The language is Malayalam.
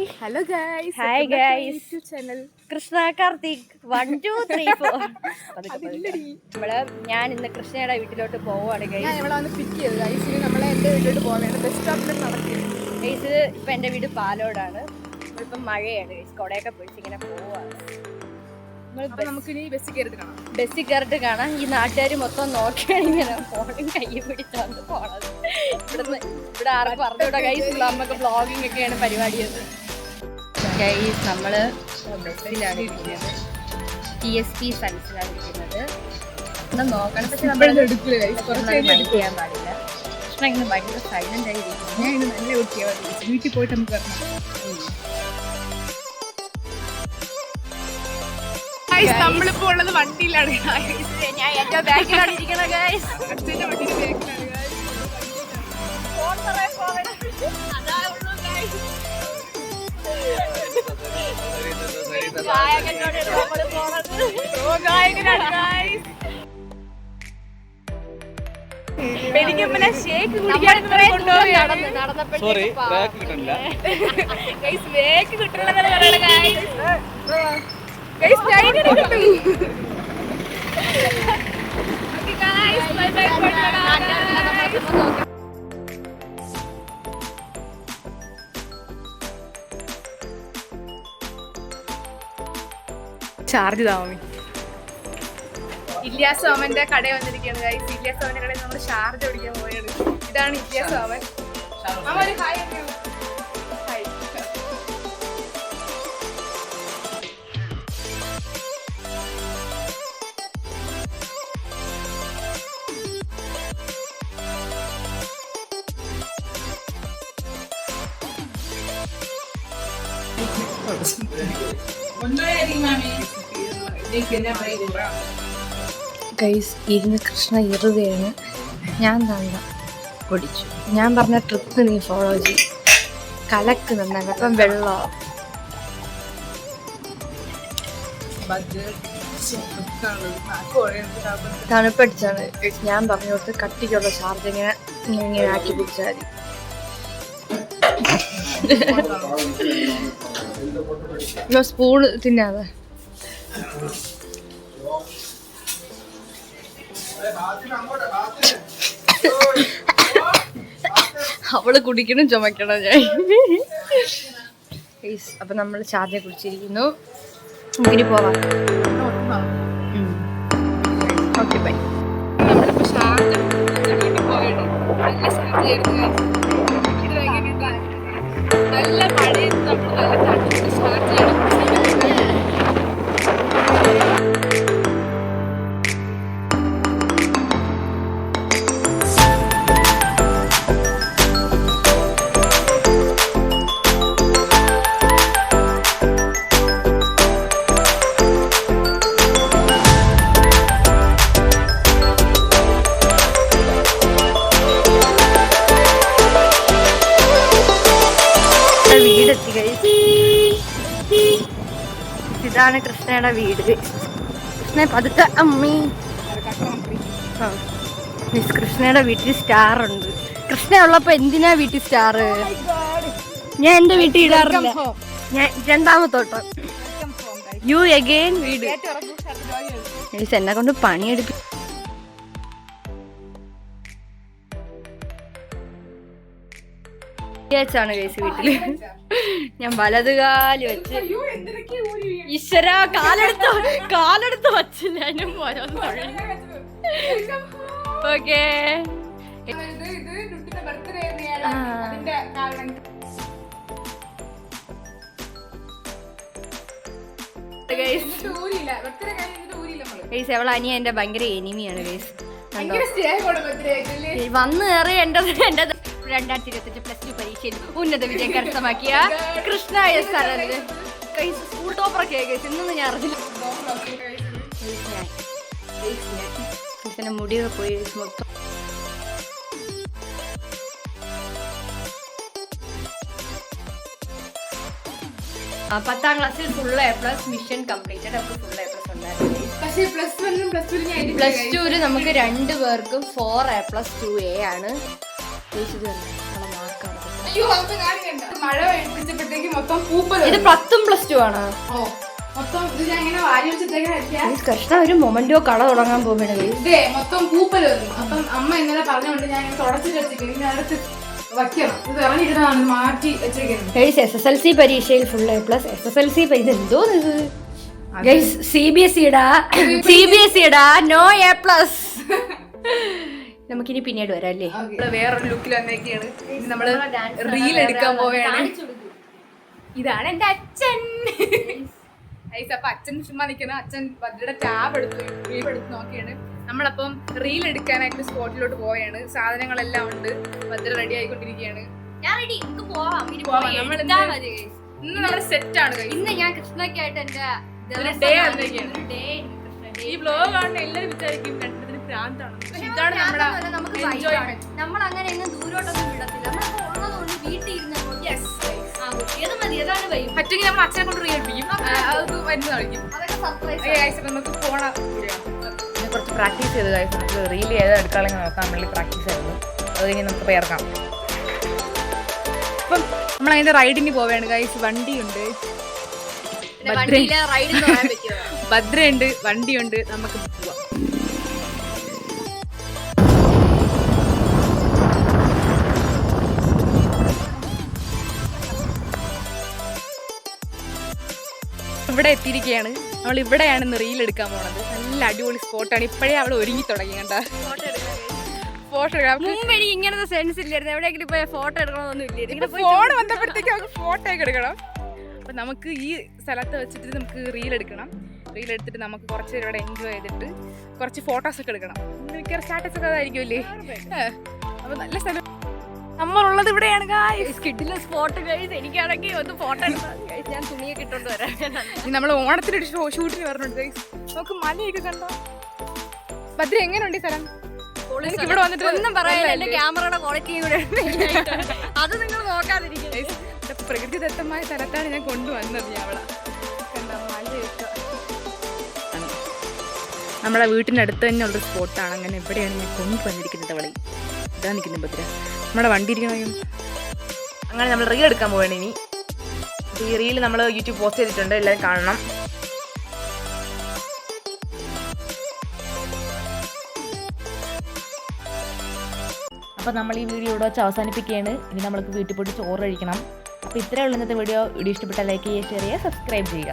Hello guys. Hi guys. YouTube channel. Krishna Karthik 1 2 3 4 ഞാൻ ഇന്ന് കൃഷ്ണയുടെ വീട്ടിലോട്ട് പോവാണ് ഗൈസ്. ഞാൻ ഇവിടെ വന്ന് പിക്ക് ചെയ്തു ഗൈസ്. ഇനി നമ്മളെ എൻ്റെ വീട്ടിലോട്ട് പോകണം. ബസ് സ്റ്റോപ്പിൽ നടക്കുന്നത് ഗൈസ്. ഇപ്പം എൻ്റെ വീട് പാലോടാണ്. ഇപ്പം മഴയാണ് ഗൈസ്. കൊടയൊക്കെ പിടിച്ച് ഇങ്ങനെ പോവാണ്. നമുക്കിനി ബസ്സിൽ കയറിട്ട് കാണാം. ഈ നാട്ടുകാർ മൊത്തം നോക്കിയാണ് ഇങ്ങനെ ഫോണും കൈ പിടിച്ചാണ് പോണത്. ഇവിടെ ആർക്കും പറഞ്ഞൂടാ ഗൈസ്. നമുക്ക് വ്ളോഗിങ് ഒക്കെയാണ് പരിപാടി. ഗൈസ് നമ്മള് ബസ്സിലാണ് ഇരിക്കുന്നത്. TSP സൺസിലാണ് ഇരിക്കുന്നത്. നോക്കണം. പക്ഷെ നമ്മൾ ചെയ്യാൻ പാടില്ല. കൃഷ്ണ ഇങ്ങനെ ഭയങ്കര സൈലന്റ് ആയിരിക്കും. ഞാൻ ഇന്ന് നല്ല കുട്ടിയാണ്. വീട്ടിൽ പോയിട്ട് നമുക്ക് നമ്മളിപ്പോ ഉള്ളത് വണ്ടിയിലാണ്. ഞാൻ ഏറ്റവും ബാക്കിലാണ് ഇരിക്കുന്നത് ഗൈസ്. അച്ഛൻ്റെ വണ്ടിയുടെ ബാക്കിലാണ്. എനിക്ക് പിന്നെ ഷേക്ക് കുടിക്കാൻ ചാർജ് താമി. ഇല്യാസ് സോമന്റെ കടയിൽ വന്നിരിക്കുകയാണ് ഗൈസ്. ഇല്യാസ് സോമന്റെ കടയിൽ നമ്മൾ ഷാർജ പിടിക്കാൻ പോയാണ്. ഇതാണ് ഇല്യാസ് സോമൻ. ഗൈസ് ഇരുന്ന് കൃഷ്ണ ഇറുകയാണ്. ഞാൻ തന്ന കുടിച്ചു. ഞാൻ പറഞ്ഞ ട്രിപ്പ് നീ ഫോളോ ചെയ്യും. കലക്കുന്നുണ്ടായിരുന്നു. അപ്പം വെള്ളമോ തണുപ്പടിച്ചാണ്. ഞാൻ പറഞ്ഞു കൊടുത്ത് കട്ടിക്കുള്ള ചാർജ് ഇങ്ങനെ ആക്കി പിടിച്ചാൽ മതി. സ്പൂണ് തിന്നാതെ അവള് കുടിക്കണം ചുമക്കണം. ഞാൻ അപ്പൊ നമ്മൾ ചാർജ് കുടിച്ചിരിക്കുന്നു. നമുക്കിനി പോവാം. Okay bye. നമ്മളിപ്പോ ഷാർജ പോയാണ്. നല്ല മഴയത്ത് നമ്മൾ നല്ല തണുപ്പ് ഷാർജയാണ്. വീടെത്തി കഴിച്ച്. ഇതാണ് കൃഷ്ണയുടെ വീട്. കൃഷ്ണ പതുക്കെ അമ്മി. മിസ് കൃഷ്ണയുടെ വീട്ടിൽ സ്റ്റാർ ഉണ്ട്. കൃഷ്ണ ഉള്ളപ്പോ എന്തിനാ വീട്ടിൽ സ്റ്റാർ? ഞാൻ എന്റെ വീട്ടിൽ ഇടാറില്ല. ഞാൻ രണ്ടാമത്തോട്ടം. യു അഗെയിൻ വീട്. എന്നെ കൊണ്ട് പണിയെടുക്കും. ാണ് കേസ് വീട്ടില്. ഞാൻ വലതുകാല് വെച്ച് ഈശ്വര കാലെടുത്ത് വച്ചില്ല. ഓക്കേ അവളെ അനിയ എന്റെ ഭയങ്കര എനിമിയാണ് ഗൈസ്. വന്ന് കയറി എന്റെ 2025 +2 പരീക്ഷയിൽ ഉന്നത വിജയം കരസ്ഥമാക്കിയ കൃഷ്ണ എസ് ആരല്ലേ സ്കൂൾ ടോപ്പറൊക്കെ ഇന്നൊന്നും ഞാൻ അറിഞ്ഞില്ല. മുടിയൊക്കെ പോയി മൊത്തം. പത്താം ക്ലാസ്സിൽ ഫുൾ A+ മിഷൻ കംപ്ലീറ്റഡ്. നമുക്ക് ഫുൾ A+ ഉണ്ടായിരുന്നു. +2 നമുക്ക് 2 പേർക്കും 4A+2A ആണ്. മാർക്ക് മഴ പിടിച്ചപ്പോഴത്തേക്ക് മൊത്തം പൂപ്പൽ. ഇത് 10+2 ആണ്. മൊത്തം ഇത് ഞാൻ ഇങ്ങനെ വാരി വെച്ചിട്ടേക്കാൻ കൃഷ്ണ ഒരു മൊമെന്റോ കട തുടങ്ങാൻ പോകുന്നത്. ഇതേ മൊത്തം പൂപ്പൽ വന്നു. അപ്പം അമ്മ ഇന്നലെ പറഞ്ഞുകൊണ്ട് ഞാൻ ഇങ്ങനെ തുടച്ചിട്ട് വെച്ചിരിക്കുന്നു. ഇനി അടുത്ത് വയ്ക്കണം. ഇത് ഇറങ്ങിയിരുന്നതാണ് മാറ്റി വെച്ചിരിക്കുന്നത്. SSLC പരീക്ഷയിൽ ഫുൾ A+. SSLC ഇത് എന്തോ CBSE നോ A+. നമുക്കിനി പിന്നീട് വരാം അല്ലേ? വേറൊരു ലുക്കിൽ വന്നേക്കാണ്. നമ്മള് റീൽ എടുക്കാൻ പോവുകയാണ്. ഇതാണ് എന്റെ അച്ഛൻ. അപ്പൊ അച്ഛൻ ചുമ്മാ നിൽക്കുന്ന അച്ഛൻ ഭദ്രയുടെ ടാബ് എടുത്ത് നോക്കിയാണ്. നമ്മളപ്പം റീൽ എടുക്കാനായിട്ട് സ്പോട്ടിലോട്ട് പോവുകയാണ്. സാധനങ്ങളെല്ലാം ഉണ്ട്. ഭദ്ര റെഡി ആയിക്കൊണ്ടിരിക്കുകയാണ്. ഇന്ന് നമ്മുടെ സെറ്റ് ആണ്. ഇന്ന് ഞാൻ കൃഷ്ണയ്ക്കായിട്ട് എന്റെ ഡേ വന്നേക്കാണ്. ഈ ബ്ലോഗ് കാണുന്ന എല്ലാവരും വിചാരിക്കും കണ്ടതിന് ഭ്രാന്താണ്. ഇതാണ് നമ്മുടെ എൻജോയ്മെന്റ്. നമ്മൾ അങ്ങനെ എങ്ങും ദൂരോട്ടൊന്നും വിടത്തില്ല. ഉള്ളതുകൊണ്ട് വീട്ടിൽ ഇരുന്ന് പറ്റുമെങ്കിൽ നമ്മൾ അച്ഛനെ കൊണ്ട് റീൽ എടുപ്പിക്കും. അത് വരുന്ന കളിക്കും. നമുക്ക് പോണം. കുറച്ച് പ്രാക്ടീസ് ചെയ്ത് കാര്യം നമുക്ക് റീൽ ചെയ്ത് എടുക്കാണെങ്കിൽ നോക്കാൻ വേണ്ടി പ്രാക്ടീസ് ആയിരുന്നു. അത് കഴിഞ്ഞ് നമുക്ക് പേർക്കാം. അപ്പം നമ്മൾ അതിന്റെ റൈഡിന് പോവുകയാണ് ഗൈസ്. വണ്ടിയുണ്ട്, ഭദ്രയുണ്ട്, വണ്ടിയുണ്ട്. നമുക്ക് പോവാം. ഇവിടെ എത്തിയിരിക്കുകയാണ്. നമ്മൾ ഇവിടെയാണ് ഇന്ന് റീൽ എടുക്കാൻ പോണത്. നല്ല അടിപൊളി സ്പോട്ടാണ്. ഇപ്പോഴേ അവിടെ ഒരുങ്ങി തുടങ്ങി. കണ്ട ഫോട്ടോ എടുക്കാം. മുമ്പ് എനിക്ക് ഇങ്ങനത്തെ സെൻസ് ഇല്ലായിരുന്നു. എവിടെയെങ്കിലും പോയി ഫോട്ടോ എടുക്കണമെന്നൊന്നും ഇല്ലായിരുന്നു. ഫോൺ വന്നപ്പോഴത്തേക്ക് നമുക്ക് ഫോട്ടോ ഒക്കെ എടുക്കണം. അപ്പം നമുക്ക് ഈ സ്ഥലത്ത് വെച്ചിട്ട് നമുക്ക് റീൽ എടുക്കണം. റീൽ എടുത്തിട്ട് നമുക്ക് കുറച്ച് നേരം ഇവിടെ എൻജോയ് ചെയ്തിട്ട് കുറച്ച് ഫോട്ടോസ് ഒക്കെ എടുക്കണം. മിക്കവാറും സ്റ്റാറ്റസ് ഒക്കെ അതായിരിക്കുമല്ലേ. അപ്പം നല്ല സ്ഥലം. നമ്മളുള്ളത് ഇവിടെയാണ് കിട്ടില്ല സ്പോട്ട് ഗൈസ്. എനിക്കാണെങ്കിൽ ഒന്ന് ഫോട്ടോ എടുക്കാം. ഞാൻ തുണിയൊക്കെ ഇട്ടോണ്ട് വരാം. നമ്മൾ ഓണത്തിനൊരു ഷൂട്ടിന് പറഞ്ഞിട്ട് ഗൈസ് നമുക്ക് മലയൊക്കെ കണ്ടോ. ഭദ്ര എങ്ങനെയുണ്ട് ഈ സ്ഥലം? ഇവിടെ വന്നിട്ട് ഒന്നും പറയാനില്ല. എന്റെ ക്യാമറയുടെ ക്വാളിറ്റിയും കൂടെ അത് നിങ്ങൾ നോക്കാതിരിക്കും. പ്രകൃതിദത്തമായ സ്ഥലത്താണ് ഞാൻ കൊണ്ടുവന്നത്. അവിടെ നമ്മളെ വീട്ടിൻ്റെ അടുത്ത് തന്നെ ഉള്ളൊരു സ്പോട്ടാണ്. അങ്ങനെ എവിടെയാണ് ഞാൻ കൊണ്ടുവന്നിരിക്കുന്നത്. അവളെ ഇതാ നിൽക്കുന്നത് ഭദ്ര. നമ്മുടെ വണ്ടി ഇരിക്കണോ. അങ്ങനെ നമ്മൾ റീൽ എടുക്കാൻ പോവുകയാണ്. ഇനി ഈ റീൽ നമ്മൾ യൂട്യൂബ് പോസ്റ്റ് ചെയ്തിട്ടുണ്ട്. എല്ലാവരും കാണണം. അപ്പോൾ നമ്മൾ ഈ വീഡിയോ ഇവിടെ വെച്ച് അവസാനിപ്പിക്കുകയാണ്. ഇനി നമ്മൾക്ക് വീട്ടിൽ പോയിട്ട് ചോറ് കഴിക്കണം. അപ്പോൾ ഇത്രയേ ഉള്ളൂ ഇന്നത്തെ വീഡിയോ. ഇഷ്ടപ്പെട്ടാൽ ലൈക്ക് ചെയ്യുക, ഷെയർ ചെയ്യുക, സബ്സ്ക്രൈബ് ചെയ്യുക.